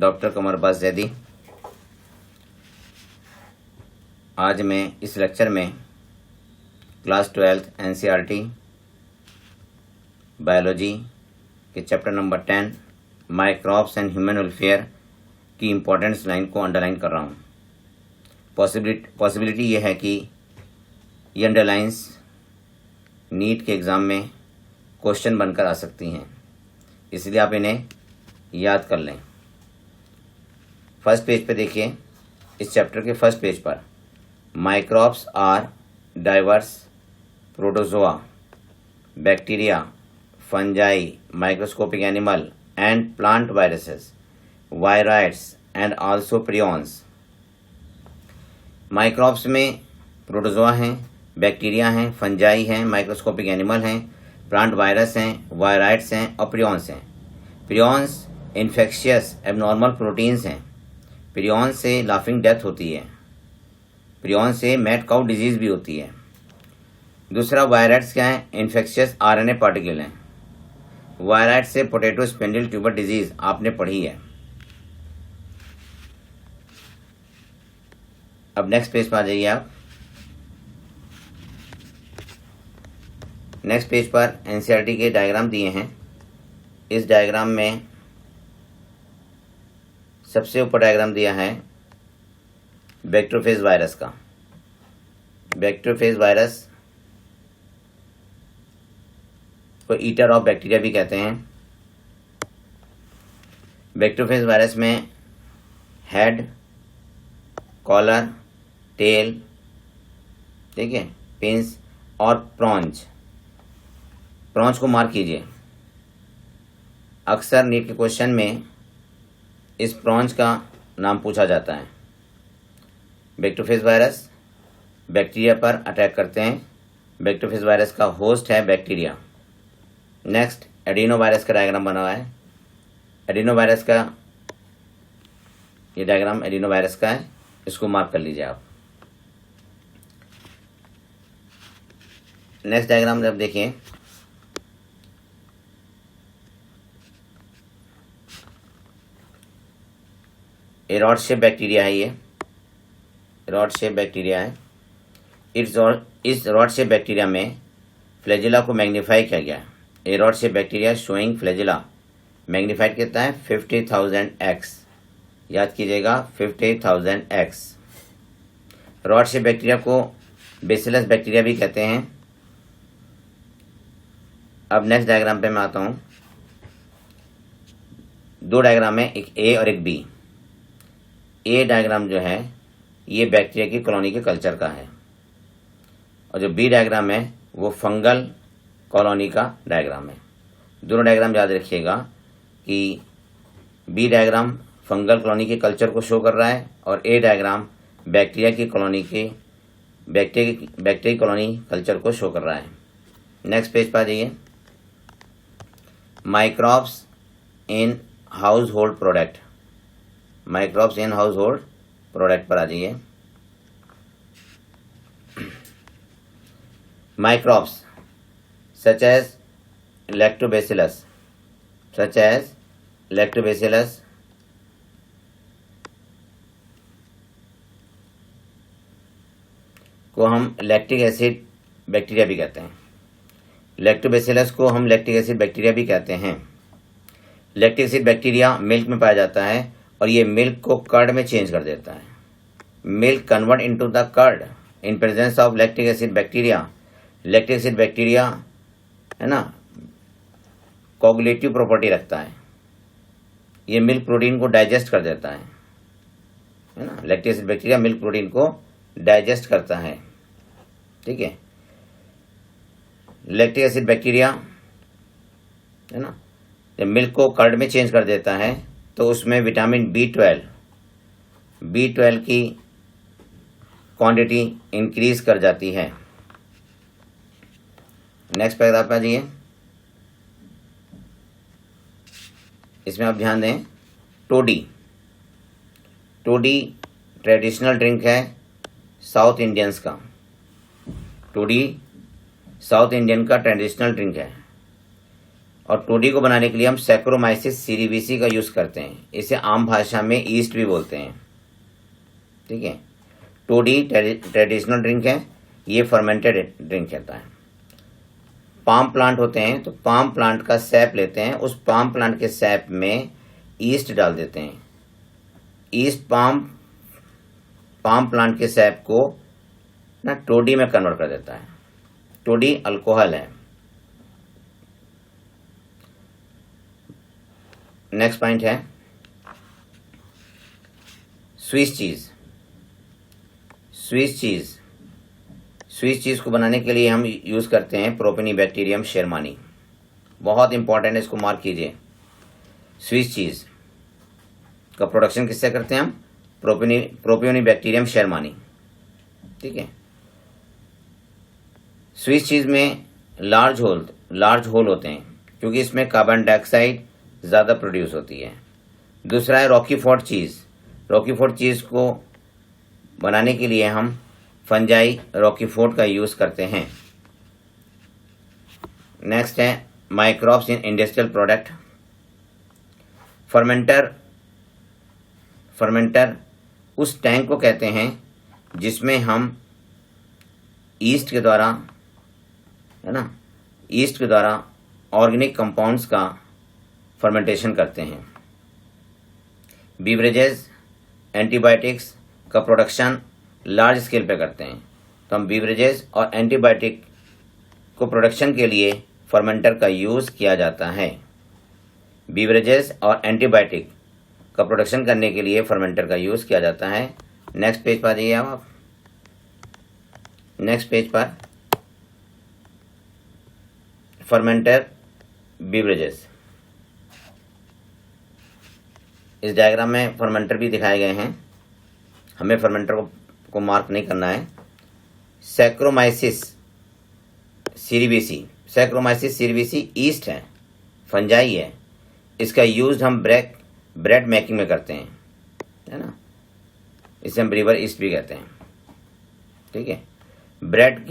Doctor कमर अब्बास जैदी। आज मैं इस लेक्चर में क्लास 12 एनसीईआरटी बायोलॉजी के chapter number 10 microbes and human welfare की इम्पोर्टेंस लाइन को अंडरलाइन कर रहा हूँ। पॉसिबिलिटी ये है कि ये अंडरलाइंस नीट के एग्ज़ाम में क्वेश्चन बनकर आ सकती हैं, इसलिए आप इन्हें याद कर लें। फर्स्ट पेज पे देखिए, इस चैप्टर के फर्स्ट पेज पर microbes are diverse protozoa, bacteria, fungi, microscopic animal and plant viruses, viroids and also prions. Microbes में प्रोटोजोआ हैं, बैक्टीरिया हैं, फंजाई हैं, माइक्रोस्कोपिक एनिमल हैं, प्लांट वायरस हैं, वायराइड्स हैं और प्रियॉन्स हैं। प्रियॉन्स इन्फेक्शियस एबनॉर्मल प्रोटीन्स हैं। प्रियॉन से लाफिंग डेथ होती है। प्रियॉन से मैड काउ डिजीज भी होती है। दूसरा वायराइड्स क्या है? इन्फेक्शियस आरएनए पार्टिकल हैं। वायराइड से पोटैटो स्पिंडल ट्यूबर डिजीज आपने पढ़ी है। अब नेक्स्ट पेज पर आ जाइए आप। नेक्स्ट पेज पर एनसीईआरटी के डायग्राम दिए हैं। इस डायग्राम में सबसे ऊपर डायग्राम दिया है बैक्टीरियोफेज वायरस का। बैक्टीरियोफेज वायरस को ईटर ऑफ बैक्टीरिया भी कहते हैं। बैक्टीरियोफेज वायरस में हेड, कॉलर, टेल, ठीक है, पिंस और प्रॉन्च को मार्क कीजिए। अक्सर नीट के क्वेश्चन में इस प्रॉन्च का नाम पूछा जाता है। बैक्टीरियोफेज वायरस बैक्टीरिया पर अटैक करते हैं। बैक्टीरियोफेज वायरस का होस्ट है बैक्टीरिया। नेक्स्ट एडिनो वायरस का डायग्राम बना हुआ है। एडिनो वायरस का ये डायग्राम एडिनो वायरस का है, इसको मार्क कर लीजिए आप। नेक्स्ट डायग्राम जब देखिए, ये रॉड शेप बैक्टीरिया है। ये रॉड शेप बैक्टीरिया है। इस रॉड शेप बैक्टीरिया में फ्लैजिला को मैग्नीफाई किया गया है। ये rod shape bacteria showing flagella magnified कितना है? 50,000x। याद कीजिएगा 50,000x। रॉड शेप बैक्टीरिया को बेसिलस बैक्टीरिया भी कहते हैं। अब नेक्स्ट डायग्राम पे मैं आता हूँ। दो डायग्राम है, एक ए और एक बी। ए डायग्राम जो है ये बैक्टीरिया की कॉलोनी के कल्चर का है, और जो बी डायग्राम है वो फंगल कॉलोनी का डायग्राम है। दोनों डायग्राम याद रखिएगा कि बी डायग्राम फंगल कॉलोनी के कल्चर को शो कर रहा है और ए डायग्राम बैक्टीरिया की कॉलोनी के बैक्टीरिया कॉलोनी कल्चर को शो कर रहा है। नेक्स्ट पेज पर आ जाइए। Microbes in house hold product. Microbes in house hold product पर आ जाइए। माइक्रोब्स सच एज लैक्टोबैसिलस को हम लैक्टिक एसिड बैक्टीरिया भी कहते हैं। लैक्टोबैसिलस को हम लैक्टिक एसिड बैक्टीरिया भी कहते हैं। लैक्टिक एसिड बैक्टीरिया मिल्क में पाया जाता है और ये मिल्क को कर्ड में चेंज कर देता है। Milk convert into the curd in presence of lactic acid bacteria. Lactic acid bacteria है ना, कोगुलेटिव प्रॉपर्टी रखता है। ये मिल्क प्रोटीन को डाइजेस्ट कर देता है ना। Lactic acid bacteria milk protein को डाइजेस्ट करता है, ठीक है। लैक्टिक एसिड बैक्टीरिया है ना, जब मिल्क को कर्ड में चेंज कर देता है तो उसमें विटामिन B12 की क्वांटिटी इंक्रीज कर जाती है। नेक्स्ट पैराग्राफ पे आ जाइए। इसमें आप ध्यान दें, टोडी ट्रेडिशनल ड्रिंक है साउथ इंडियंस का। टोडी साउथ इंडियन का ट्रेडिशनल ड्रिंक है और 2D को बनाने के लिए हम सैक्रोमाइसिस सीरीबीसी का यूज़ करते हैं। इसे आम भाषा में ईस्ट भी बोलते हैं। ठीक है, 2D ट्रेडिशनल ड्रिंक है, ये फर्मेंटेड ड्रिंक कहता है। पाम प्लांट होते हैं, तो पाम प्लांट का सैप लेते हैं, उस पाम प्लांट के सैप में ईस्ट डाल देते हैं। ईस्ट पाम प्लांट के सैप को ना 2D में कन्वर्ट कर देता है। 2D अल्कोहल है। नेक्स्ट पॉइंट है स्विस चीज़। स्विस चीज़ को बनाने के लिए हम यूज़ करते हैं प्रोपियोनिबैक्टीरियम शेरमानी। बहुत इंपॉर्टेंट है, इसको मार्क कीजिए। स्विस चीज़ का प्रोडक्शन किससे करते हैं हम? प्रोपियोनिबैक्टीरियम शेरमानी। ठीक है, स्विस चीज़ में लार्ज होल होते हैं क्योंकि इसमें कार्बन डाइऑक्साइड ज़्यादा प्रोड्यूस होती है। दूसरा है रॉकीफोर्ट चीज़ को बनाने के लिए हम फंजाई रॉकीफोर्ट का यूज़ करते हैं। नेक्स्ट है microbes in industrial product. Fermenter उस टैंक को कहते हैं जिसमें हम ईस्ट के द्वारा ऑर्गेनिक कंपाउंड्स का फर्मेंटेशन करते हैं। बीवरेजेस एंटीबायोटिक्स का प्रोडक्शन लार्ज स्केल पे करते हैं, तो हम बीवरेजेस और एंटीबायोटिक को प्रोडक्शन के लिए फर्मेंटर का यूज़ किया जाता है। बीवरेजेस और एंटीबायोटिक का प्रोडक्शन करने के लिए फर्मेंटर का यूज़ किया जाता है। नेक्स्ट पेज पर आ जाइए आप। नेक्स्ट पेज पर फर्मेंटर बीवरेजेस। इस डायग्राम में फर्मेंटर भी दिखाए गए हैं, हमें फर्मेंटर को मार्क नहीं करना है। सैक्रोमाइसिस सीरीबीसी ईस्ट है, फंजाई है। इसका यूज़ हम ब्रेड मेकिंग में करते हैं, है ना। इसे हम ब्रीवर ईस्ट भी कहते हैं। ठीक है, ब्रेड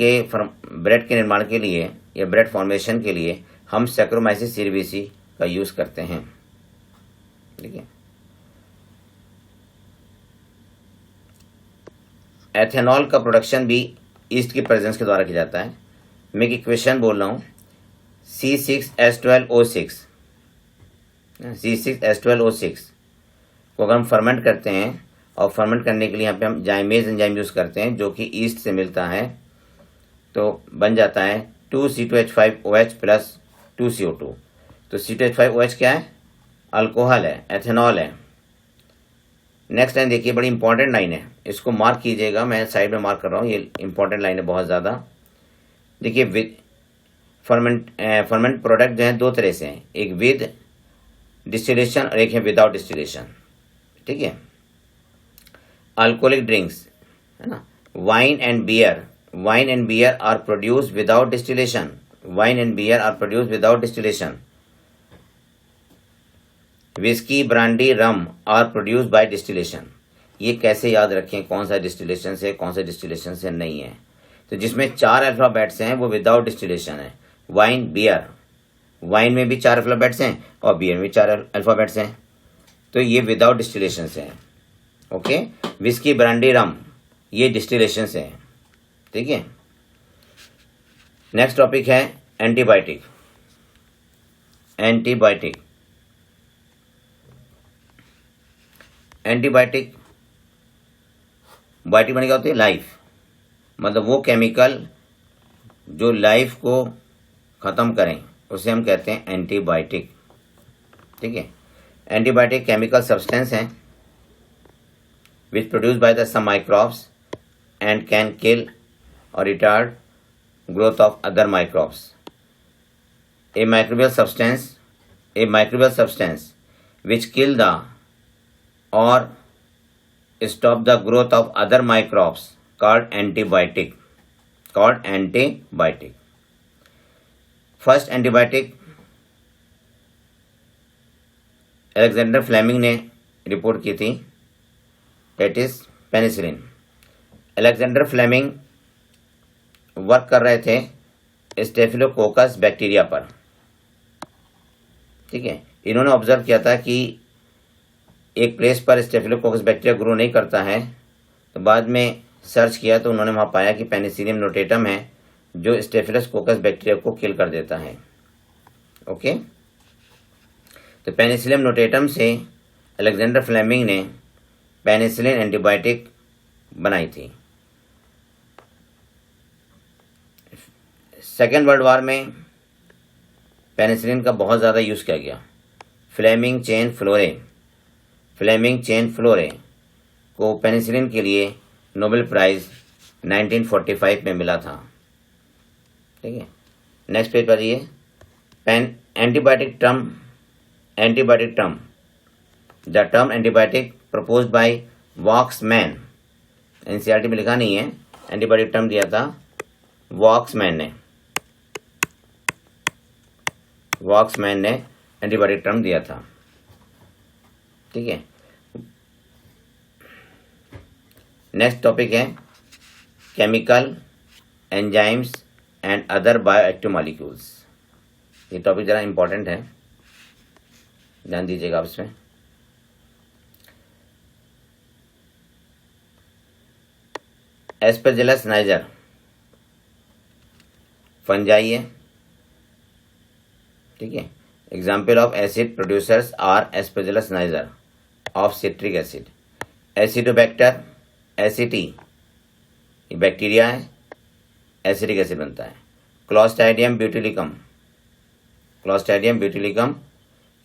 के निर्माण के लिए या ब्रेड फॉर्मेशन के लिए हम सैक्रोमाइसिस सीरीबीसी का यूज़ करते हैं। ठीक है, एथेनॉल का प्रोडक्शन भी ईस्ट की प्रेजेंस के द्वारा किया जाता है। मैं एक इक्वेशन बोल रहा हूँ, C6H12O6 को अगर हम फर्मेंट करते हैं और फर्मेंट करने के लिए यहाँ पे हम जाइमेज एंजाइम यूज़ करते हैं जो कि ईस्ट से मिलता है, तो बन जाता है 2C2H5OH प्लस 2CO2। तो C2H5OH क्या है? अल्कोहल है, एथेनॉल है। नेक्स्ट लाइन देखिए, बड़ी इंपॉर्टेंट लाइन है, इसको मार्क कीजिएगा। मैं साइड में मार्क कर रहा हूँ, ये इंपॉर्टेंट लाइन है बहुत ज़्यादा। देखिए, फर्मेंट प्रोडक्ट जो है दो तरह से हैं, एक विद डिस्टिलेशन और एक है विदाउट डिस्टिलेशन। ठीक है, अल्कोहलिक ड्रिंक्स, है ना, wine and beer are produce without distillation. Whisky, brandy, rum are produce by distillation. ये कैसे याद रखें कौन सा डिस्टिलेशन से कौन सा डिस्टिलेशन से नहीं है? तो जिसमें 4 अल्फाबेट्स हैं वो विदाउट डिस्टिलेशन है। वाइन, बियर, वाइन में भी 4 अल्फाबेट्स हैं और बियर में 4 अल्फाबेट्स हैं, तो ये विदाउट डिस्टिलेशन से है। ओके, विस्की, ब्रांडी, रम ये डिस्टिलेशन से है। ठीक है, नेक्स्ट टॉपिक है एंटीबायोटिक। बायोटिक बन क्या होती है? लाइफ, मतलब वो केमिकल जो लाइफ को ख़त्म करें उसे हम कहते हैं एंटीबायोटिक। ठीक है, एंटीबायोटिक केमिकल सब्सटेंस हैं which produce by the some microbes and can kill और retard growth of other microbes. A microbial substance which kill the or stop the growth of other microbes called antibiotic. First antibiotic Alexander Fleming ने report की थी, that is penicillin. Alexander Fleming work कर रहे थे staphylococcus bacteria पर। ठीक है। इन्होंने ऑब्जर्व किया था कि एक प्लेस पर स्टेफिलोकोकस बैक्टीरिया ग्रो नहीं करता है, तो बाद में सर्च किया तो उन्होंने वहाँ पाया कि पेनिसिलियम नोटेटम है जो स्टेफिलोकोकस बैक्टीरिया को किल कर देता है। ओके, तो पेनिसिलियम नोटेटम से अलेक्जेंडर फ्लेमिंग ने पेनिसिलिन एंटीबायोटिक बनाई थी। सेकेंड वर्ल्ड वार में पेनिसिलिन का बहुत ज़्यादा यूज़ किया गया। फ्लेमिंग चेन फ्लोरे को पेनिसिलिन के लिए नोबेल प्राइज़ 1945 में मिला था। ठीक है, नेक्स्ट पेज पर ये antibiotic term the term antibiotic proposed by Voxman, NCERT में लिखा नहीं है, एंटीबायोटिक टर्म दिया था वॉक्समैन ने एंटीबायोटिक टर्म दिया था। ठीक है, नेक्स्ट टॉपिक है chemical enzymes and other bioactive molecules. ये टॉपिक ज़रा इंपॉर्टेंट है, ध्यान दीजिएगा आप इसमें। एस्पेजिलस नाइजर फंजाई है। ठीक है, example of acid producers are Aspergillus niger of citric acid. Acetobacter aceti, ये बैक्टीरिया है, एसिडिक एसिड बनता है। क्लोस्ट्राइडियम ब्यूटिलिकम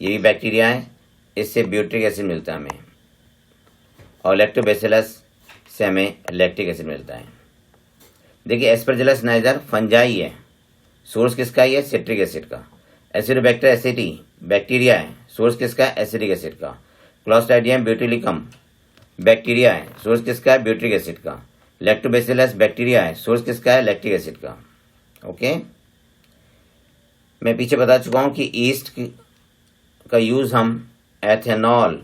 ये भी बैक्टीरिया है, इससे ब्यूट्रिक एसिड मिलता है हमें। और लैक्टोबैसिलस से हमें लैक्टिक एसिड मिलता है। देखिए एस्पेजिलस नाइजर फंजाई है, सोर्स किसका है? सिट्रिक एसिड का। एसिडोबैक्टर एसिटी बैक्टीरिया है, सोर्स किसका है? एसिडिक एसिड का। क्लोस्ट्राइडियम ब्यूटिलिकम बैक्टीरिया है, सोर्स किसका है? ब्यूट्रिक एसिड का। लैक्टोबैसिलस बैक्टीरिया है, सोर्स किसका है? लैक्टिक एसिड का। ओके, मैं पीछे बता चुका हूं कि ईस्ट का यूज हम एथेनॉल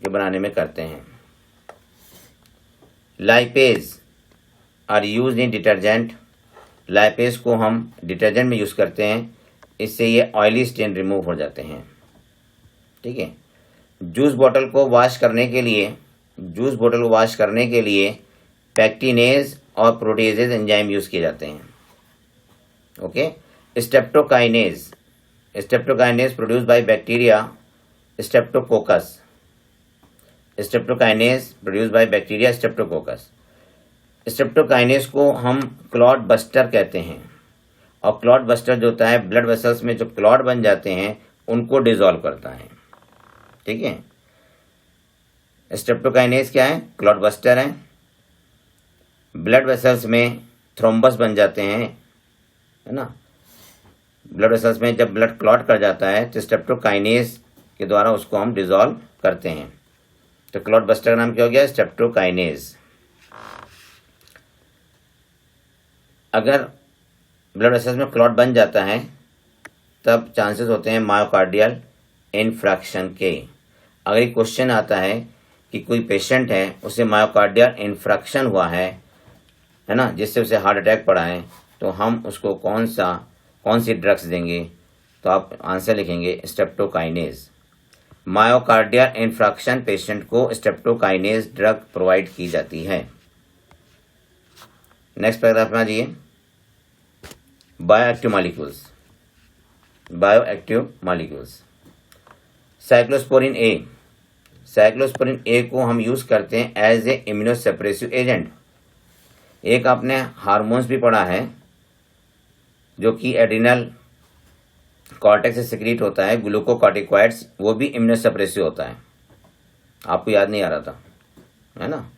के बनाने में करते हैं। Lipase are use in detergent, lipase को हम डिटर्जेंट में यूज करते हैं, इससे ये ऑयली स्टेन रिमूव हो जाते हैं। ठीक है, जूस बोतल को वॉश करने के लिए पैक्टिनेज और प्रोटीजेज एंजाइम यूज किए जाते हैं। Okay, streptokinase produced by bacteria Streptococcus. Streptokinase को हम क्लॉट बस्टर कहते हैं, और क्लॉट बस्टर जो होता है ब्लड वेसल्स में जो क्लॉट बन जाते हैं उनको डिसॉल्व करता है। ठीक है, स्ट्रेप्टोकाइनेज क्या है? क्लॉट बस्टर है। ब्लड वेसल्स में थ्रोम्बस बन जाते हैं, है ना, ब्लड वेसल्स में जब ब्लड क्लॉट कर जाता है तो स्ट्रेप्टोकाइनेज के द्वारा उसको हम डिसॉल्व करते हैं। तो क्लॉट बस्टर का नाम क्या हो गया? स्ट्रेप्टोकाइनेज। अगर ब्लड वेसल्स में क्लॉट बन जाता है तब चांसेस होते हैं मायोकार्डियल इन्फ्रैक्शन के। अगर एक क्वेश्चन आता है कि कोई पेशेंट है उसे मायोकार्डियल इन्फ्रैक्शन हुआ है ना, जिससे उसे हार्ट अटैक पड़ा है, तो हम उसको कौन सी ड्रग्स देंगे? तो आप आंसर लिखेंगे स्ट्रेप्टोकाइनेज। मायोकार्डियल इन्फ्रैक्शन पेशेंट को स्ट्रेप्टोकाइनेज ड्रग प्रोवाइड की जाती है। नेक्स्ट पैराग्राफ में आ जाइए, बायोएक्टिव मॉलिक्यूल्स। साइक्लोस्पोरिन ए को हम यूज करते हैं एज ए इम्यूनोसप्रेसिव एजेंट। एक आपने हार्मोन्स भी पढ़ा है जो कि एड्रिनल कॉर्टेक्स से सिक्रीट होता है, ग्लूकोकॉर्टिकॉइड्स, वो भी इम्यूनोसप्रेसिव होता है। आपको याद नहीं आ रहा था, है ना?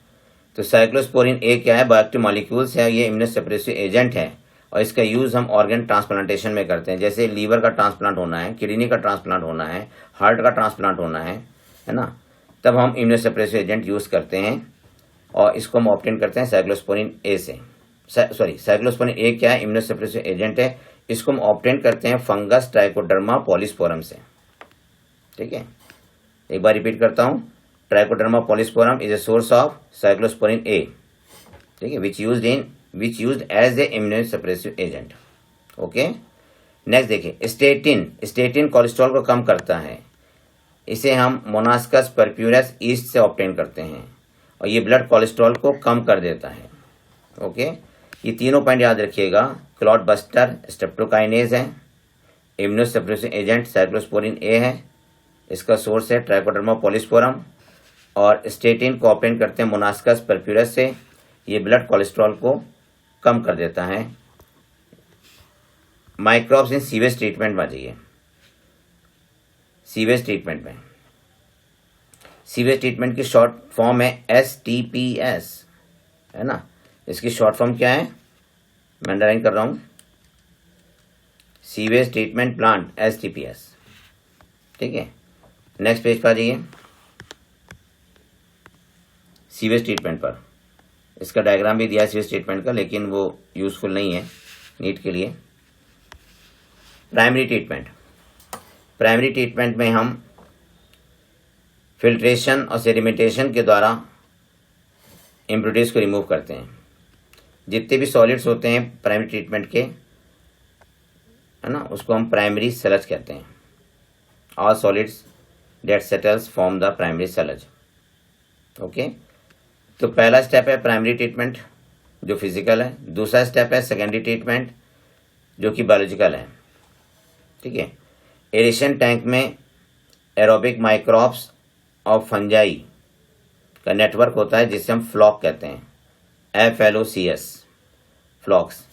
तो साइक्लोस्पोरिन ए क्या है? बायोएक्टिव मॉलिक्यूल्स है, ये इम्यूनोसप्रेसिव एजेंट है और इसका यूज हम ऑर्गन ट्रांसप्लांटेशन में करते हैं। जैसे लीवर का ट्रांसप्लांट होना है, किडनी का ट्रांसप्लांट होना है, हार्ट का ट्रांसप्लांट होना है ना, तब हम इम्यूनोसप्रेसिव एजेंट यूज करते हैं और इसको हम ऑब्टेन करते हैं साइक्लोस्पोरिन ए से। साइक्लोस्पोरिन ए क्या है? इम्यूनोसप्रेसिव एजेंट है, इसको हम ऑब्टेन करते हैं फंगस ट्राइकोडर्मा पॉलीस्पोरम से। ठीक है, एक बार रिपीट करता हूं, Trichoderma polysporum is a source of cyclosporin A. ठीक है, which used as a immunosuppressive agent. Okay, next देखिए, स्टेटिन कोलेस्ट्रॉल को कम करता है। इसे हम मोनास्कस परप्यूरस ईस्ट से ऑब्टेन करते हैं और ये ब्लड कोलेस्ट्रॉल को कम कर देता है। ओके, ये तीनों पॉइंट याद रखिएगा। क्लॉट बस्टर स्ट्रेप्टोकाइनेज है, इम्यूनोसप्रेसिव एजेंट साइक्लोस्पोरिन ए है, इसका सोर्स है ट्राइकोडर्मा पॉलिस्पोरम, और स्टेटिन को ऑब्टेन करते हैं मोनास्कस परप्यूरस से। ये ब्लड कोलेस्ट्रॉल को कम कर देता है। माइक्रोब्स इन सीवेज ट्रीटमेंट में आ जाइए। सीवेज ट्रीटमेंट में, सीवेज ट्रीटमेंट की शॉर्ट फॉर्म है STPS, है ना। इसकी शॉर्ट फॉर्म क्या है, मैं अंडरलाइन कर रहा हूं, सीवेज ट्रीटमेंट प्लांट STPS। ठीक है, नेक्स्ट पेज पर आ जाइए। सीवेज ट्रीटमेंट पर इसका डायग्राम भी दिया है सीवेज ट्रीटमेंट का, लेकिन वो यूजफुल नहीं है नीट के लिए। प्राइमरी ट्रीटमेंट, प्राइमरी ट्रीटमेंट में हम फिल्ट्रेशन और सेडिमेंटेशन के द्वारा इम्प्योरिटीज को रिमूव करते हैं। जितने भी सॉलिड्स होते हैं प्राइमरी ट्रीटमेंट के, है ना, उसको हम प्राइमरी सलज कहते हैं। All solids that settles form the primary sludge. Okay, तो पहला स्टेप है प्राइमरी ट्रीटमेंट जो फिजिकल है। दूसरा स्टेप है सेकेंडरी ट्रीटमेंट जो कि बायोलॉजिकल है। ठीक है, एरेशन टैंक में एरोबिक माइक्रोब्स और फंजाई का नेटवर्क होता है जिसे हम फ्लॉक कहते हैं, FLOCS, फ्लॉक्स।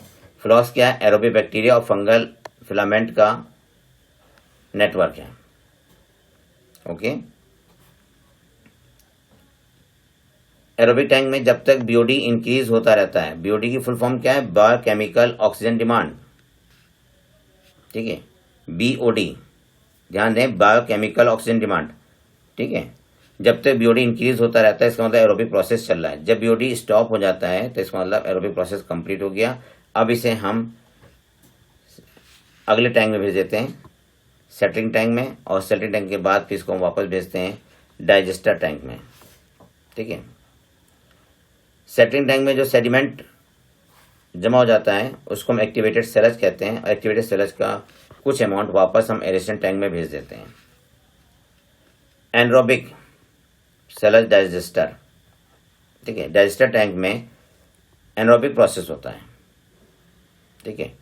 फ्लॉक्स क्या है, एरोबिक बैक्टीरिया और फंगल फिलामेंट का नेटवर्क है। ओके, एरोबिक टैंक में जब तक BOD इंक्रीज होता रहता है, BOD की फुल फॉर्म क्या है, बायोकेमिकल ऑक्सीजन डिमांड। ठीक है, BOD, ध्यान दें, बायोकेमिकल ऑक्सीजन डिमांड। ठीक है, जब तक BOD इंक्रीज होता रहता है इसका मतलब एरोबिक प्रोसेस चल रहा है। जब BOD स्टॉप हो जाता है तो इसका मतलब एरोबिक प्रोसेस कंप्लीट हो गया। अब इसे हम अगले टैंक में भेज देते हैं, सेटलिंग टैंक में, और सेटलिंग टैंक के बाद फिर इसको हम वापस भेजते हैं डाइजेस्टर टैंक में। ठीक है, सेटलिंग टैंक में जो सेडिमेंट जमा हो जाता है उसको हम एक्टिवेटेड सेलज कहते हैं, और एक्टिवेटेड सेलज का कुछ अमाउंट वापस हम एरेशन टैंक में भेज देते हैं। Anaerobic sludge digester. ठीक है, डाइजेस्टर टैंक में एनरोबिक प्रोसेस होता है। ठीक है,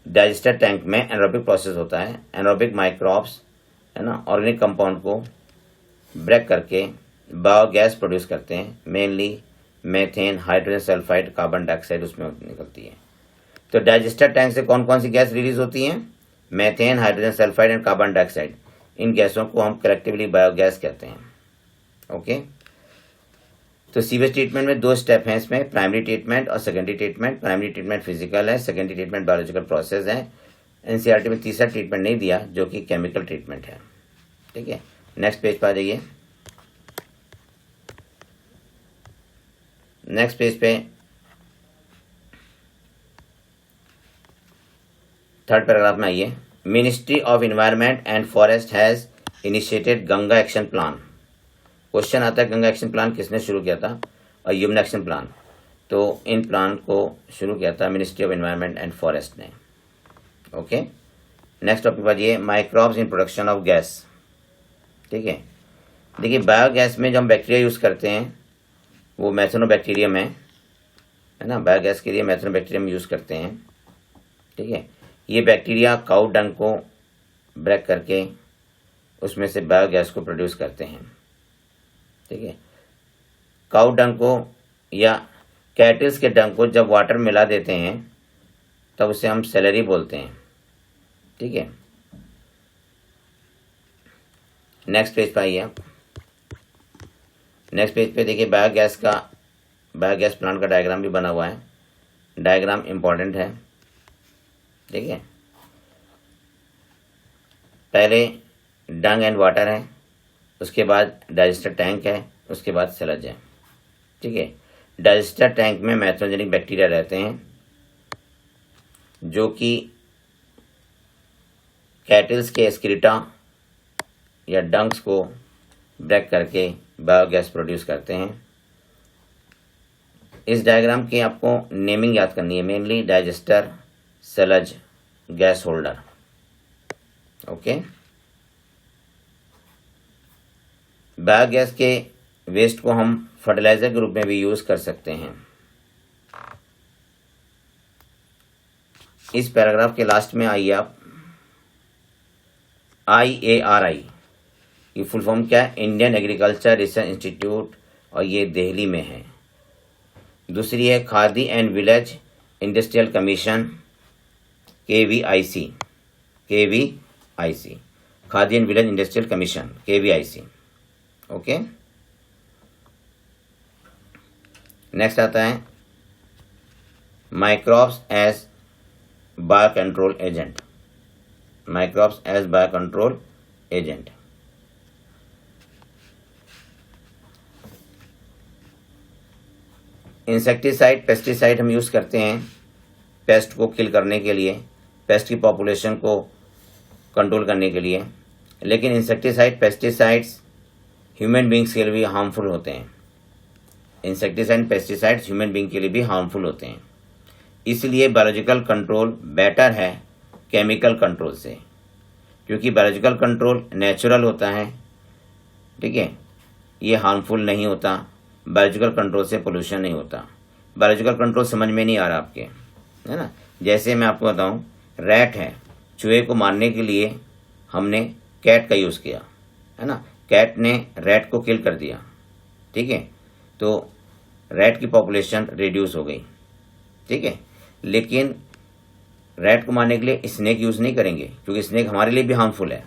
डाइजेस्टर टैंक में एनरोबिक प्रोसेस होता है। एनरोबिक माइक्रोब्स, है ना, ऑर्गेनिक कंपाउंड को ब्रेक करके बायोगैस प्रोड्यूस करते हैं। Mainly methane, hydrogen sulphide, carbon dioxide उसमें निकलती है। तो डाइजेस्टर टैंक से कौन कौन सी गैस रिलीज होती हैं, methane, hydrogen sulphide and carbon dioxide. इन गैसों को हम कलेक्टिवली बायोगैस कहते हैं। ओके, तो सीवेज ट्रीटमेंट में 2 स्टेप हैं इसमें, प्राइमरी ट्रीटमेंट और secondary treatment. Primary treatment physical है, सेकेंडरी ट्रीटमेंट बायोलॉजिकल प्रोसेस है। NCERT में तीसरा ट्रीटमेंट नहीं दिया जो कि केमिकल ट्रीटमेंट है। ठीक है, नेक्स्ट पेज पर आ जाइए। नेक्स्ट पेज पे थर्ड पैराग्राफ में आइए। Ministry of environment and forest has initiated Ganga action plan. Question आता है गंगा एक्शन प्लान किसने शुरू किया था, और यमुना एक्शन प्लान। तो इन प्लान को शुरू किया था ministry of environment and forest ने। ओके, नेक्स्ट टॉपिक बाजिए, microbes in production of gas. ठीक है, देखिए बायोगैस में जो हम बैक्टीरिया यूज करते हैं वो मैथेनोबैक्टीरियम है ना, बायोगैस के लिए मैथेनोबैक्टीरियम यूज करते हैं। ठीक है, ये बैक्टीरिया काउ डंग को ब्रेक करके उसमें से बायोगैस को प्रोड्यूस करते हैं। ठीक है, काउ डंग को या कैटल्स के डंग को जब वाटर मिला देते हैं तब उसे हम सेलरी बोलते हैं। ठीक है, नेक्स्ट पेज पर आइए आप। नेक्स्ट पेज पे देखिए बायोगैस प्लांट का डायग्राम भी बना हुआ है। डायग्राम इंपॉर्टेंट है। ठीक है, पहले डंग एंड वाटर है, उसके बाद डाइजेस्टर टैंक है, उसके बाद सेलज है। ठीक है, डाइजेस्टर टैंक में मैथोजेनिक बैक्टीरिया रहते हैं जो कि कैटल्स के एक्सक्रीटा या डंक्स को ब्रेक करके बायोगैस प्रोड्यूस करते हैं। इस डायग्राम की आपको नेमिंग याद करनी है, mainly digester, sludge gas holder. Okay, biogas के वेस्ट को हम फर्टिलाइजर के रूप में भी यूज कर सकते हैं। इस पैराग्राफ के लास्ट में आइए आप, IARI की फुल फॉर्म क्या है? इंडियन एग्रीकल्चर रिसर्च इंस्टीट्यूट, और ये दिल्ली में है। दूसरी है Khadi and Village Industrial Commission, KVIC, Khadi and Village Industrial Commission, KVIC। Okay, next आता है microbes as bio control agent. Microbes as bio control agent. Insecticide, pesticide हम यूज करते हैं पेस्ट को किल करने के लिए, पेस्ट की पॉपुलेशन को कंट्रोल करने के लिए, लेकिन इंसेक्टिसाइड, पेस्टिसाइड्स ह्यूमन बींग्स के लिए भी हार्मफुल होते हैं। इंसेक्टिसाइड, पेस्टिसाइड्स ह्यूमन बींग के लिए भी हार्मफुल होते हैं। इसलिए बायोलॉजिकल कंट्रोल बेटर है केमिकल कंट्रोल से, क्योंकि बायोलॉजिकल कंट्रोल नेचुरल होता है, ठीक है, ये हार्मफुल नहीं होता। बायोलॉजिकल कंट्रोल से पोल्यूशन नहीं होता। बायोलॉजिकल कंट्रोल समझ में नहीं आ रहा आपके, है ना? जैसे मैं आपको बताऊं, रैट है, चूहे को मारने के लिए हमने कैट का यूज़ किया, है ना? कैट ने रैट को किल कर दिया, ठीक है, तो रैट की पॉपुलेशन रिड्यूस हो गई, ठीक है। लेकिन रैट को मारने के लिए स्नेक यूज़ नहीं करेंगे, क्योंकि स्नेक हमारे लिए भी हार्मफुल है,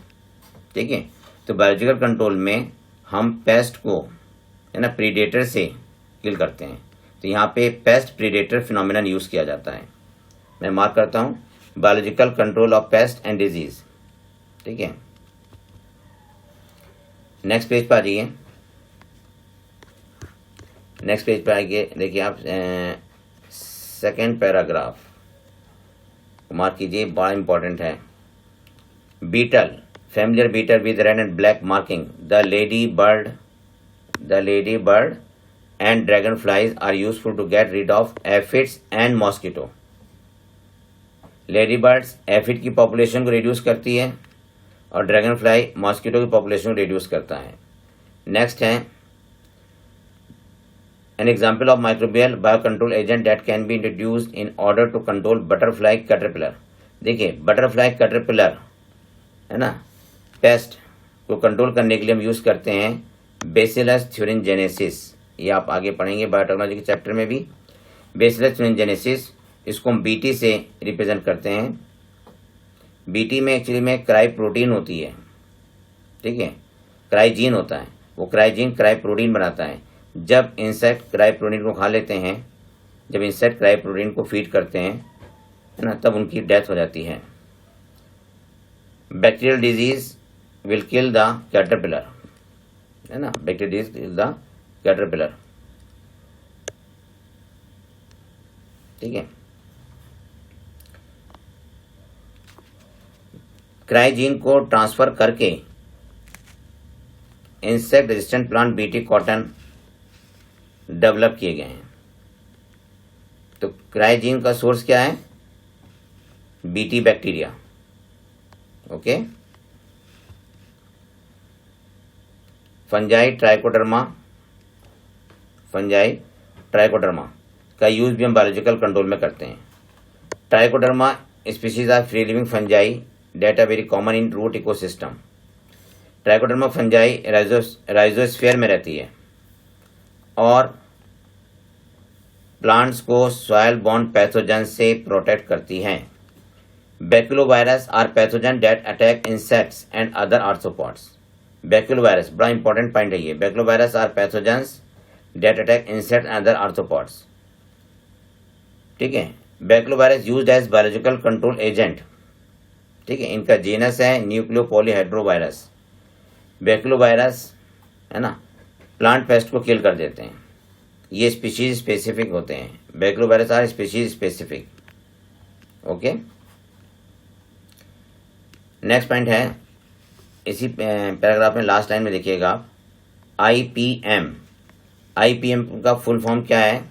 ठीक है। तो बायोलॉजिकल कंट्रोल में हम पेस्ट को, है ना, प्रीडेटर से किल करते हैं। तो यहाँ पे पेस्ट प्रीडेटर फिनोमिनन यूज़ किया जाता है। मैं मार्क करता हूँ, biological control of paste and disease, ठीक है। नेक्स्ट पेज पर आ जाइए। नेक्स्ट पेज पर आइए, देखिए आप सेकेंड पैराग्राफ मार्क कीजिए, बड़ा इंपॉर्टेंट है। Beetle, familiar beetle with red and black marking, the ladybird and dragonflies are useful to get rid of aphids and mosquito. Ladybirds aphid की population को reduce करती है और dragonfly mosquito की population को reduce करता है। Next है an example of microbial bio control agent that can be introduced in order to control butterfly caterpillar. देखिए, बटरफ्लाई कैटरपिलर, है ना, पेस्ट को कंट्रोल करने के लिए हम यूज करते हैं बेसिलस थ्यूरिनजेनेसिस। ये आप आगे पढ़ेंगे बायोटेक्नोलॉजी के चैप्टर में भी। बेसिलस थ्यूरिनजेनेसिस, इसको हम बीटी से रिप्रेजेंट करते हैं। बीटी में एक्चुअली में क्राई प्रोटीन होती है, ठीक है, क्राइजीन होता है, वो क्राइजीन क्राई प्रोटीन बनाता है। जब इंसेक्ट क्राई प्रोटीन को खा लेते हैं, जब इंसेक्ट क्राई प्रोटीन को फीड करते हैं, है ना, तब उनकी डेथ हो जाती है। Bacterial disease will kill the caterpillar, है ना, bacteria disease kill the caterpillar, ठीक है। क्राइजीन को ट्रांसफर करके insect resistant plant BT cotton develop किए गए हैं। तो क्राइजीन का सोर्स क्या है? BT bacteria, okay. Fungi Trichoderma का यूज भी हम बायोलॉजिकल कंट्रोल में करते हैं। Trichoderma species are free living fungi that are very common in root ecosystem. Trichoderma fungi rhizosphere में रहती है और प्लांट्स को सॉइल बॉर्न पैथोजन से प्रोटेक्ट करती हैं। Baculovirus are pathogen that attack insects and other arthropods. Baculovirus बड़ा important point है ये। Baculovirus are pathogens that attack insect and other arthropods, ठीक है। Baculovirus used as biological control agent, ठीक है। इनका जीनस है न्यूक्लियोपॉलीहेड्रोवायरस। बैक्यूलोवायरस, है ना, प्लांट पेस्ट को किल कर देते हैं। ये स्पीशीज स्पेसिफिक होते हैं। Baculovirus are species specific, okay. Next point है इसी पैराग्राफ में लास्ट लाइन में देखिएगा आप, आईपीएम का फुल फॉर्म क्या है?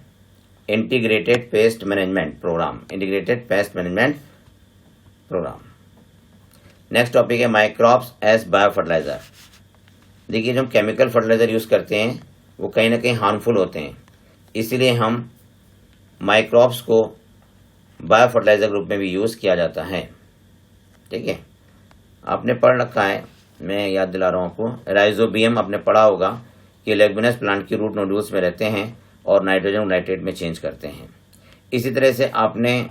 Integrated pest management programme. Integrated pest management programme. Next topic है माइक्रोब्स एज बायो फर्टिलाइजर। देखिए जो हम केमिकल फर्टिलाइजर यूज़ करते हैं वो कहीं ना कहीं हार्मफुल होते हैं, इसलिए हम माइक्रोब्स को बायो फर्टिलाइजर ग्रुप में भी यूज़ किया जाता है। ठीक है, आपने पढ़ रखा है, मैं याद दिला रहा हूँ आपको, राइजोबियम आपने पढ़ा होगा कि लेग्यूमिनस प्लांट की रूट नोड्यूल्स में रहते हैं और नाइट्रोजन को नाइट्रेट में चेंज करते हैं। इसी तरह से आपने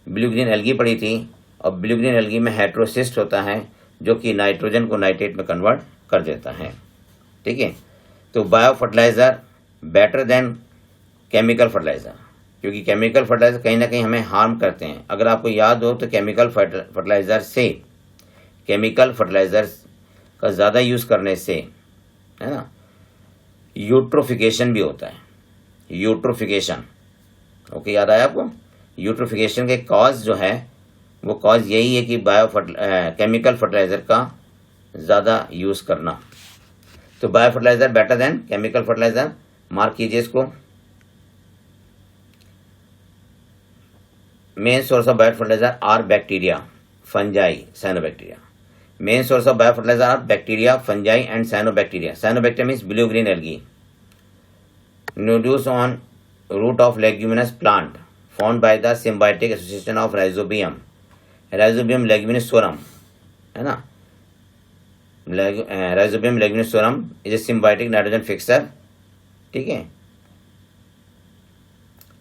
ब्लू ग्रीन एल्गी पढ़ी थी, और ब्लू ग्रीन एल्गी में हेट्रोसिस्ट होता है जो कि नाइट्रोजन को नाइट्रेट में कन्वर्ट कर देता है। ठीक है, तो bio fertiliser better than chemical fertiliser, क्योंकि केमिकल फर्टिलाइजर कहीं ना कहीं हमें हार्म करते हैं। अगर आपको याद हो तो केमिकल फर्टिलाइजर का ज़्यादा यूज़ करने से, है ना, यूट्रोफिकेशन भी होता है। यूट्रोफिकेशन, ओके, याद आया आपको? यूट्रोफिकेशन के कॉज जो है वो कॉज यही है कि केमिकल फर्टिलाइजर का ज़्यादा यूज़ करना। तो bio fertiliser better than chemical fertiliser, mark कीजिए इसको। Main source of bio fertiliser are bacteria, fungi, cyanobacteria. Main source of bio fertiliser are bacteria, fungi and cyanobacteria. Cyanobacteria means blue green algae, nodules on root of leguminous plant formed by the symbiotic association of Rhizobium leguminosarum, है ना, Rhizobium leguminosarum is a symbiotic nitrogen fixer। ठीक है,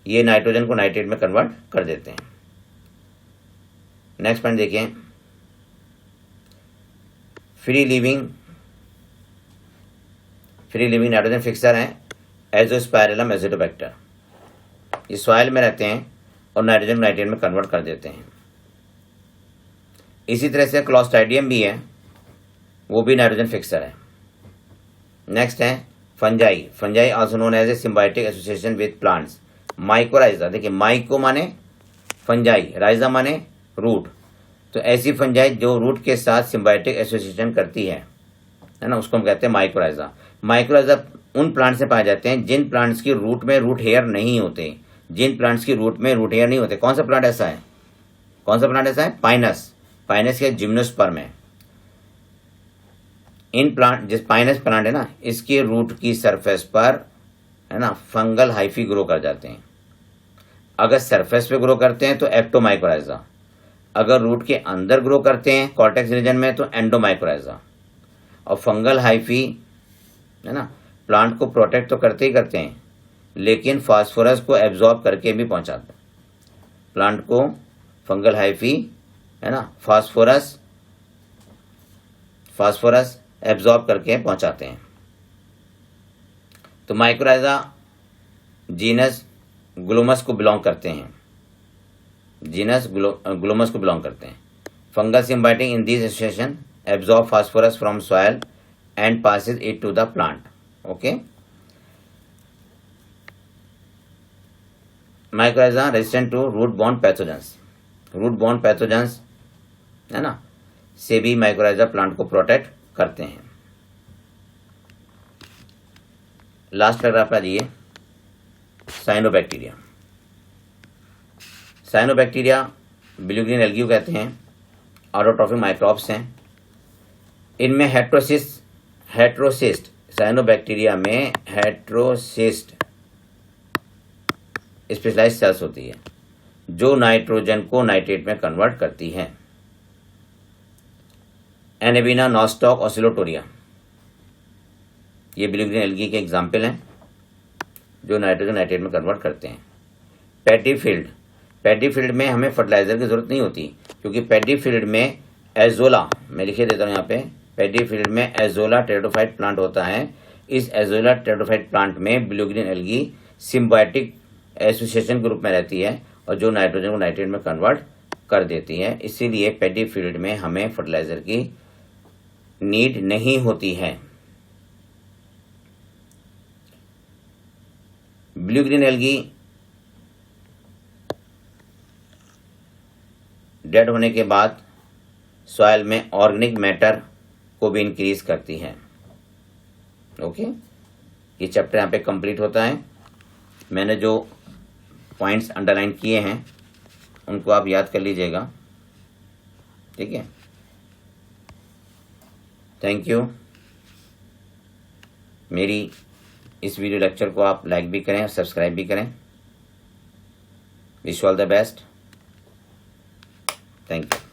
ये nitrogen को nitrate में convert कर देते हैं। नेक्स्ट पॉइंट देखिए, फ्री लिविंग नाइट्रोजन फिक्सर है एजोस्पाइरलम एजिडोबैक्टर। ये सॉइल में रहते हैं और नाइट्रोजन नाइट्रेट में कन्वर्ट कर देते हैं। इसी तरह से क्लोस्ट्राइडियम भी है, वो भी नाइट्रोजन फिक्सर है। नेक्स्ट है fungi also known as a symbiotic association with plants. Mycorrhiza, देखिए माइको माने फंजाई, राइजा माने रूट, तो ऐसी फंजाई जो रूट के साथ सिम्बायोटिक एसोसिएशन करती है ना, उसको हम कहते हैं माइकोराइजा। माइकोराइजा उन प्लांट से पाए जाते हैं जिन प्लांट्स की रूट में रूट हेयर नहीं होते, कौन सा प्लांट ऐसा है? पाइनस के जिम्नोस्पर्म है। इन प्लांट, जिस पाइनस प्लांट है ना, इसके रूट की सरफेस पर, है ना, फंगल हाइफी ग्रो कर जाते हैं। अगर सरफेस पे ग्रो करते हैं तो एक्टोमाइकोराइजा, अगर रूट के अंदर ग्रो करते हैं कॉर्टेक्स रीजन में तो एंडोमाइकोराइजा। और फंगल हाइफी, है ना, प्लांट को प्रोटेक्ट तो करते ही करते हैं, लेकिन फास्फोरस को एब्जॉर्ब करके भी पहुंचाते हैं। प्लांट को फंगल हाइफी, है ना, फास्फोरस एब्जॉर्ब करके पहुंचाते हैं। तो माइकोराइजा जीनस ग्लोमस को बिलोंग करते हैं, fungal symbiotic in this association absorb phosphorus from soil and passes it to the plant। Okay, mycorrhiza resistant to root borne pathogens, है ना, से भी माइकोराइजा प्लांट को प्रोटेक्ट करते हैं। लास्ट पैराग्राफ आ जाइए, साइनोबैक्टीरिया ब्लू ग्रीन एल्गी कहते हैं, ऑटोट्रॉफिक माइक्रोब्स हैं। इनमें हेट्रोसिस्ट साइनोबैक्टीरिया में हेट्रोसिस्ट स्पेशलाइज्ड सेल्स होती है जो नाइट्रोजन को नाइट्रेट में कन्वर्ट करती है। एनेबिना, नॉस्टॉक, ऑसिलोटोरिया, ये ब्लू ग्रीन एल्गी के एग्जाम्पल हैं जो नाइट्रोजन नाइट्रेट में कन्वर्ट करते हैं। पैडी फील्ड में हमें फर्टिलाइजर की जरूरत नहीं होती, क्योंकि पैडी फील्ड में एजोला, मैं लिखे देता हूँ यहाँ पे, पैडी फील्ड में एजोला टेरिडोफाइट प्लांट होता है। इस एजोला टेरिडोफाइट प्लांट में blue green algae symbiotic association group में रहती है और जो नाइट्रोजन को नाइट्रेट में कन्वर्ट कर देती है। इसीलिए पैडी फील्ड में हमें फर्टिलाइजर की नीड नहीं होती है। ब्लू ग्रीन एल्गी डेड होने के बाद सॉइल में ऑर्गेनिक मैटर को भी इंक्रीज करती है। ओके, ये चैप्टर यहाँ पे कंप्लीट होता है। मैंने जो पॉइंट्स अंडरलाइन किए हैं उनको आप याद कर लीजिएगा। ठीक है, थैंक यू। मेरी इस वीडियो लेक्चर को आप लाइक भी करें और सब्सक्राइब भी करें। Wish all the best, thank you.